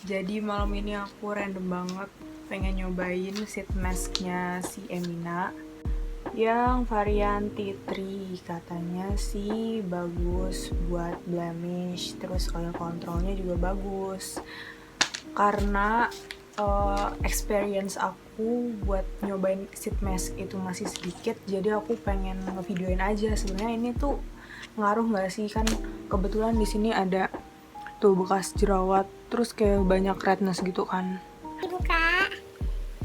Jadi malam ini aku random banget pengen nyobain sheet masknya si Emina yang varian tea tree. Katanya sih bagus buat blemish, terus oil controlnya juga bagus. Karena experience aku buat nyobain sheet mask itu masih sedikit, jadi aku pengen ngevideoin aja. Sebenarnya ini tuh ngaruh nggak sih? Kan kebetulan di sini ada tuh bekas jerawat, terus kayak banyak redness gitu kan. Dibuka,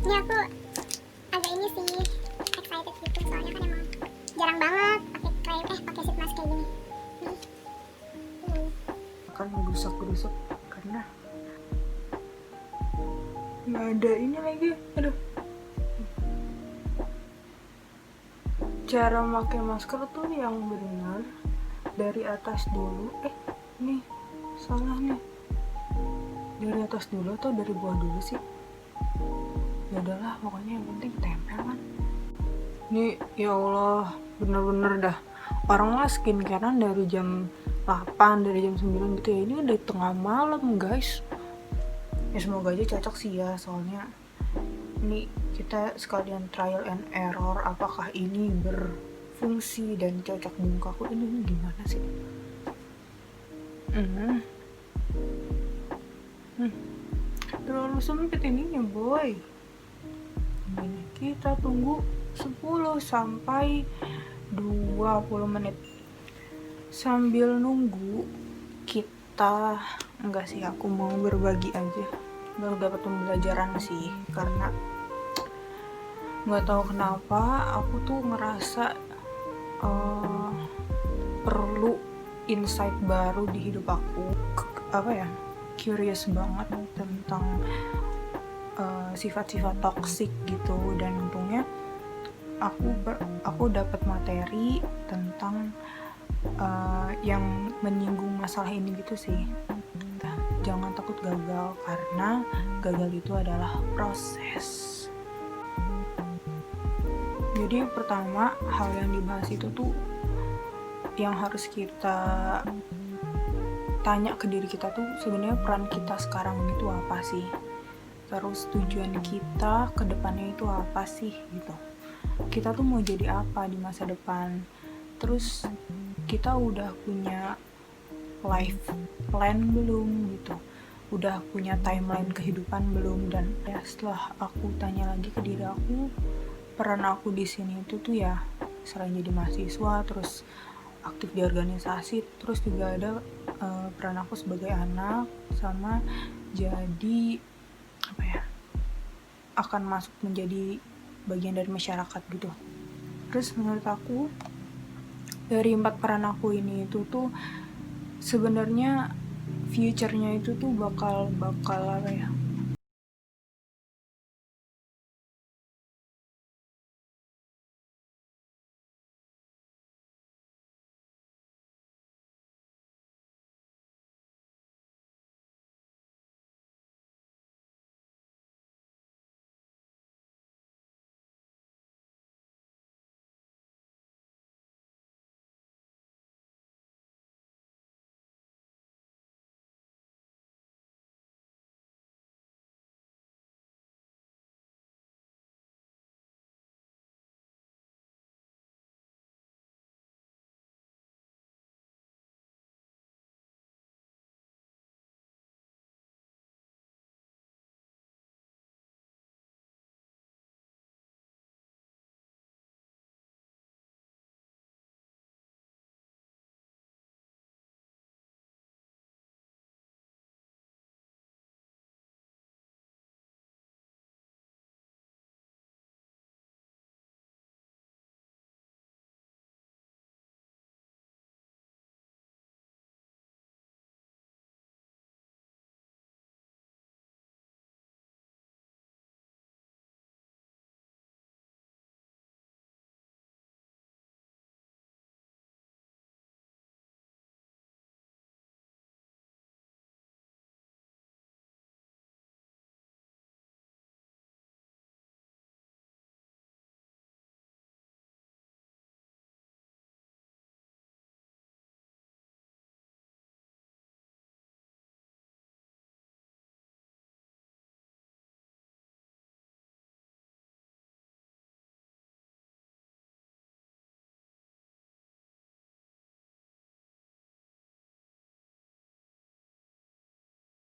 ini aku agak ini sih excited gitu, soalnya kan emang jarang banget pakai sheet mask kayak gini nih. Kan gerusak karena nggak ada ini lagi. Aduh, cara pakai masker tuh yang benar dari atas dulu. Nih salah nih, dari atas dulu atau dari bawah dulu sih? Ya udahlah, pokoknya yang penting tempel kan. Nih ya Allah, bener-bener dah, orang lah skincarean dari jam 8, dari jam 9 gitu ya. Ini udah tengah malam guys. Ya semoga aja cocok sih ya, soalnya ini kita sekalian trial and error apakah ini berfungsi dan cocok di mukaku. Ini gimana sih? Terlalu sempit ininya boy. Ini kita tunggu 10 sampai 20 menit. Sambil nunggu kita, enggak sih, aku mau berbagi aja. Baru dapat pembelajaran sih, karena nggak tahu kenapa aku tuh ngerasa perlu insight baru di hidup aku. Curious banget tentang sifat-sifat toksik gitu, dan untungnya aku dapat materi tentang yang menyinggung masalah ini gitu sih. Jangan takut gagal, karena gagal itu adalah proses. Jadi yang pertama, hal yang dibahas itu tuh yang harus kita tanya ke diri kita tuh, sebenarnya peran kita sekarang itu apa sih? Terus tujuan kita ke depannya itu apa sih gitu. Kita tuh mau jadi apa di masa depan? Terus kita udah punya life plan belum gitu? Udah punya timeline kehidupan belum? Dan ya setelah aku tanya lagi ke diri aku, peran aku di sini itu tuh ya selain jadi mahasiswa, terus aktif di organisasi, terus juga ada peran aku sebagai anak, sama jadi akan masuk menjadi bagian dari masyarakat gitu. Terus menurut aku dari 4 peran aku ini itu tuh sebenarnya future-nya itu tuh bakal apa ya,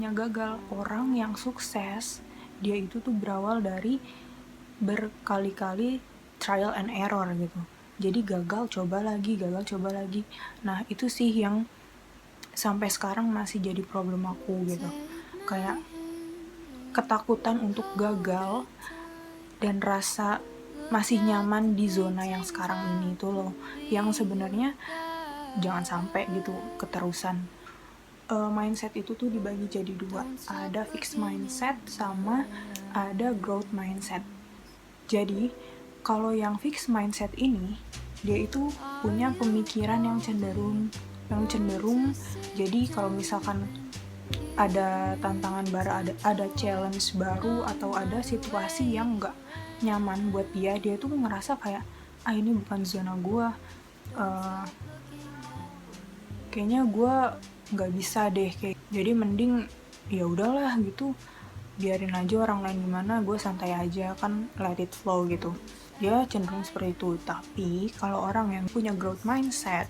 gagal. Orang yang sukses, dia itu tuh berawal dari berkali-kali trial and error gitu. Jadi gagal coba lagi. Nah itu sih yang sampai sekarang masih jadi problem aku gitu. Kayak ketakutan untuk gagal dan rasa masih nyaman di zona yang sekarang ini tuh loh, yang sebenarnya jangan sampai gitu keterusan. Mindset itu tuh dibagi jadi dua, ada fixed mindset sama ada growth mindset. Jadi kalau yang fixed mindset ini, dia itu punya pemikiran yang cenderung jadi kalau misalkan ada tantangan baru, ada challenge baru, atau ada situasi yang nggak nyaman buat dia tuh ngerasa kayak ini bukan zona gue, kayaknya gue nggak bisa deh, kayak jadi mending ya udahlah gitu, biarin aja orang lain gimana, gue santai aja, kan let it flow gitu. Dia cenderung seperti itu. Tapi kalau orang yang punya growth mindset,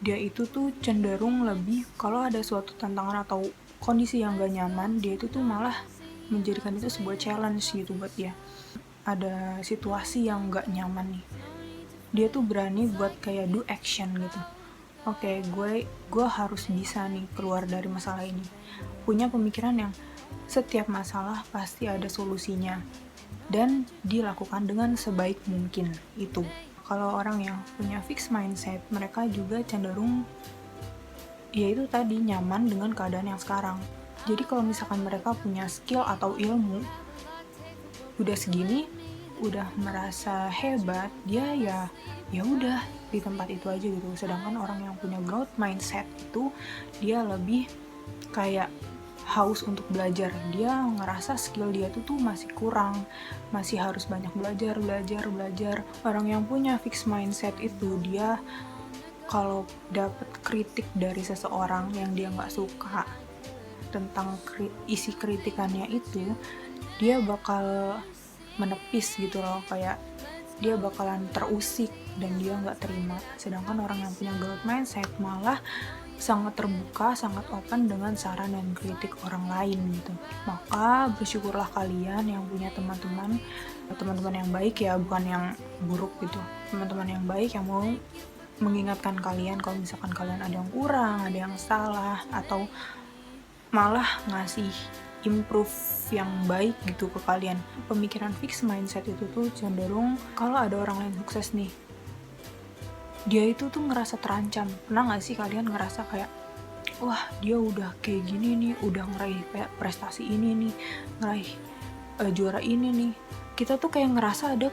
dia itu tuh cenderung lebih, kalau ada suatu tantangan atau kondisi yang gak nyaman, dia itu tuh malah menjadikan itu sebuah challenge gitu buat dia. Ada situasi yang gak nyaman nih, dia tuh berani buat kayak do action gitu. Oke, gue harus bisa nih keluar dari masalah ini. Punya pemikiran yang setiap masalah pasti ada solusinya dan dilakukan dengan sebaik mungkin itu. Kalau orang yang punya fixed mindset, mereka juga cenderung yaitu tadi nyaman dengan keadaan yang sekarang. Jadi kalau misalkan mereka punya skill atau ilmu udah segini, udah merasa hebat, dia ya udah di tempat itu aja gitu. Sedangkan orang yang punya growth mindset itu dia lebih kayak haus untuk belajar. Dia ngerasa skill dia tuh masih kurang, masih harus banyak belajar. Orang yang punya fixed mindset itu dia kalau dapet kritik dari seseorang yang dia nggak suka tentang isi kritikannya itu, dia bakal menepis gitu loh, kayak dia bakalan terusik dan dia nggak terima. Sedangkan orang yang punya growth mindset malah sangat terbuka, sangat open dengan saran dan kritik orang lain gitu. Maka bersyukurlah kalian yang punya teman-teman yang baik ya, bukan yang buruk gitu. Teman-teman yang baik yang mau mengingatkan kalian kalau misalkan kalian ada yang kurang, ada yang salah, atau malah ngasih improve yang baik gitu ke kalian. Pemikiran fixed mindset itu tuh cenderung kalau ada orang lain sukses nih, dia itu tuh ngerasa terancam. Pernah gak sih kalian ngerasa kayak, wah dia udah kayak gini nih, udah ngeraih prestasi ini nih, ngeraih juara ini nih, kita tuh kayak ngerasa ada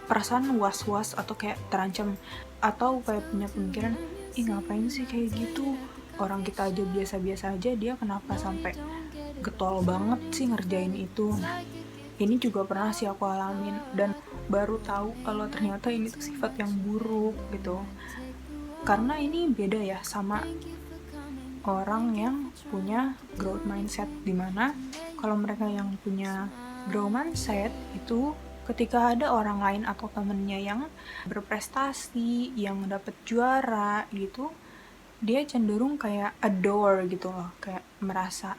perasaan was-was atau kayak terancam, atau kayak punya pemikiran, ngapain sih kayak gitu, orang kita aja biasa-biasa aja, dia kenapa sampai getol banget sih ngerjain itu. Nah ini juga pernah sih aku alamin, dan baru tahu kalau ternyata ini tuh sifat yang buruk gitu. Karena ini beda ya sama orang yang punya growth mindset, dimana kalau mereka yang punya growth mindset itu ketika ada orang lain atau temennya yang berprestasi, yang dapat juara gitu, dia cenderung kayak adore gitu loh, kayak merasa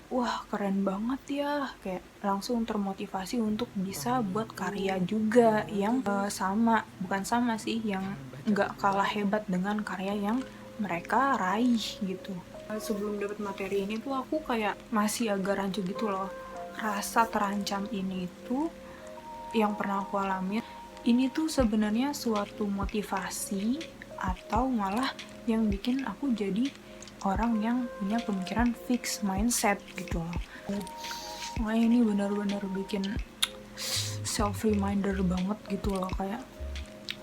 wah keren banget ya, kayak langsung termotivasi untuk bisa buat karya juga yang bukan sama sih, yang nggak kalah hebat dengan karya yang mereka raih gitu. Sebelum dapat materi ini tuh aku kayak masih agak rancu gitu loh. Rasa terancam ini tuh yang pernah aku alami, ini tuh sebenarnya suatu motivasi atau malah yang bikin aku jadi orang yang punya pemikiran fixed mindset gitu loh. Wah ini benar-benar bikin self reminder banget gitu loh, kayak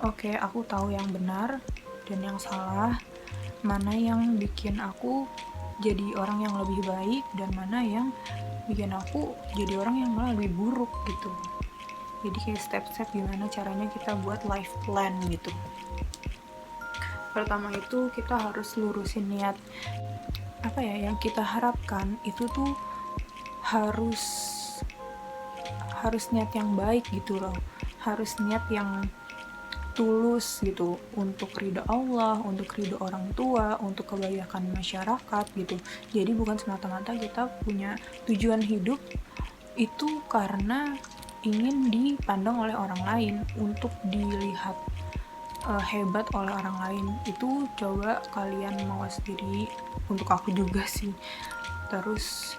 oke, aku tahu yang benar dan yang salah, mana yang bikin aku jadi orang yang lebih baik dan mana yang bikin aku jadi orang yang malah lebih buruk gitu. Jadi kayak step-step gimana caranya kita buat life plan gitu. Pertama itu kita harus lurusin niat. Apa ya yang kita harapkan itu tuh harus niat yang baik gitu loh. Harus niat yang tulus gitu, untuk ridho Allah, untuk ridho orang tua, untuk kebaikan masyarakat gitu. Jadi bukan semata-mata kita punya tujuan hidup itu karena ingin dipandang oleh orang lain, untuk dilihat hebat oleh orang lain. Itu coba kalian mawas diri, untuk aku juga sih. Terus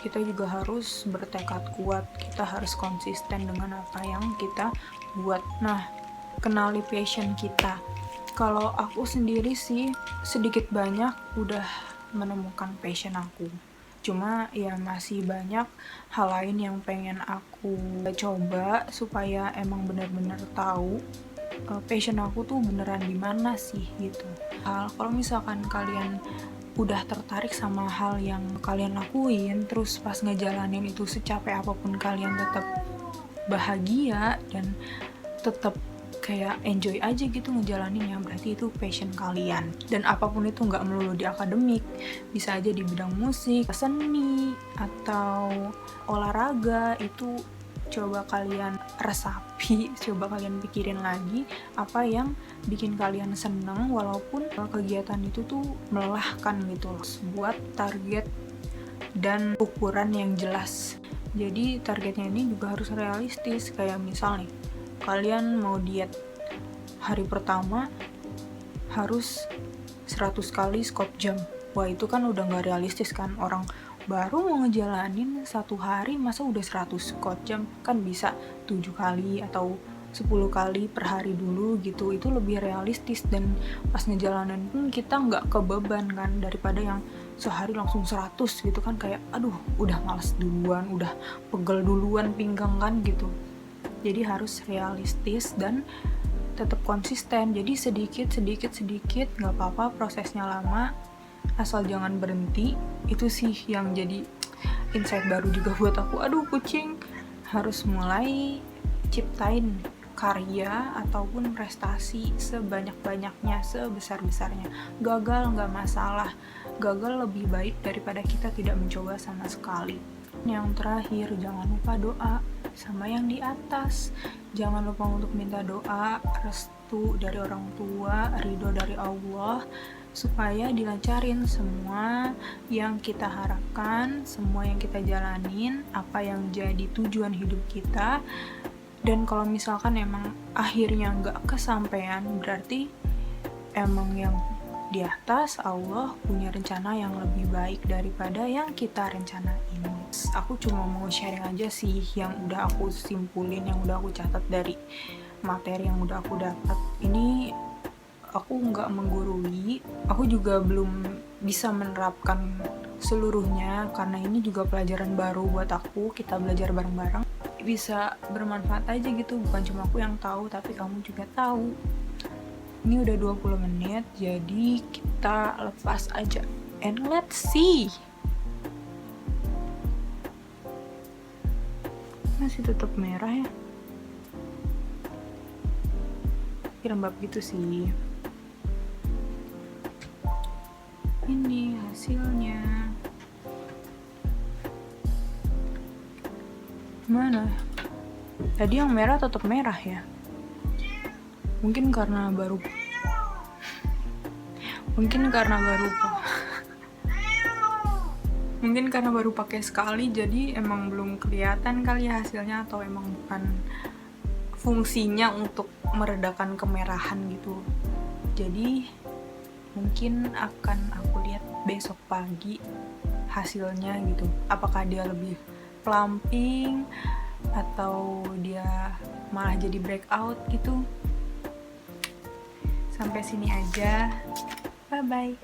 kita juga harus bertekad kuat, kita harus konsisten dengan apa yang kita buat. Nah, kenali passion kita. Kalau aku sendiri sih sedikit banyak udah menemukan passion aku. Cuma ya masih banyak hal lain yang pengen aku coba supaya emang benar-benar tahu passion aku tuh beneran di mana sih gitu. Kalau misalkan kalian udah tertarik sama hal yang kalian lakuin, terus pas ngejalanin itu secapek apapun kalian tetap bahagia dan tetap kayak enjoy aja gitu ngejalaninnya, berarti itu passion kalian. Dan apapun itu nggak melulu di akademik, bisa aja di bidang musik, seni, atau olahraga. Itu coba kalian resapi, coba kalian pikirin lagi apa yang bikin kalian seneng, walaupun kegiatan itu tuh melelahkan gitu loh. Buat target dan ukuran yang jelas. Jadi targetnya ini juga harus realistis. Kayak misal nih, kalian mau diet, hari pertama harus 100 kali squat jam. Wah, itu kan udah gak realistis kan. Orang baru mau ngejalanin 1 hari masa udah 100 squat jam, kan bisa 7 kali atau 10 kali per hari dulu gitu. Itu lebih realistis, dan pas ngejalanin pun kita nggak kebeban kan, daripada yang sehari langsung 100 gitu kan, kayak aduh udah males duluan, udah pegel duluan pinggang kan gitu. Jadi harus realistis dan tetap konsisten. Jadi sedikit nggak apa-apa, prosesnya lama, asal jangan berhenti. Itu sih yang jadi insight baru juga buat aku. Aduh kucing, harus mulai ciptain karya ataupun prestasi sebanyak-banyaknya, sebesar-besarnya. Gagal nggak masalah, gagal lebih baik daripada kita tidak mencoba sama sekali. Yang terakhir, jangan lupa doa sama yang di atas. Jangan lupa untuk minta doa, restu dari orang tua, ridho dari Allah, supaya dilancarin semua yang kita harapkan, semua yang kita jalanin, apa yang jadi tujuan hidup kita. Dan kalau misalkan emang akhirnya nggak kesampaian, berarti emang yang di atas, Allah punya rencana yang lebih baik daripada yang kita rencanain. Aku cuma mau sharing aja sih yang udah aku simpulin, yang udah aku catat dari materi yang udah aku dapat. Ini aku nggak menggurui, aku juga belum bisa menerapkan seluruhnya karena ini juga pelajaran baru buat aku. Kita belajar bareng-bareng, bisa bermanfaat aja gitu, bukan cuma aku yang tahu tapi kamu juga tahu. Ini udah 20 menit, jadi kita lepas aja and let's see. Masih tetap merah ya, lembab gitu sih. Ini hasilnya. Mana? Tadi yang merah tetap merah ya. Mungkin karena baru pakai sekali, jadi emang belum kelihatan kali ya hasilnya, atau emang bukan fungsinya untuk meredakan kemerahan gitu. Jadi mungkin akan aku lihat besok pagi hasilnya gitu, apakah dia lebih plumping atau dia malah jadi breakout gitu. Sampai sini aja, bye bye.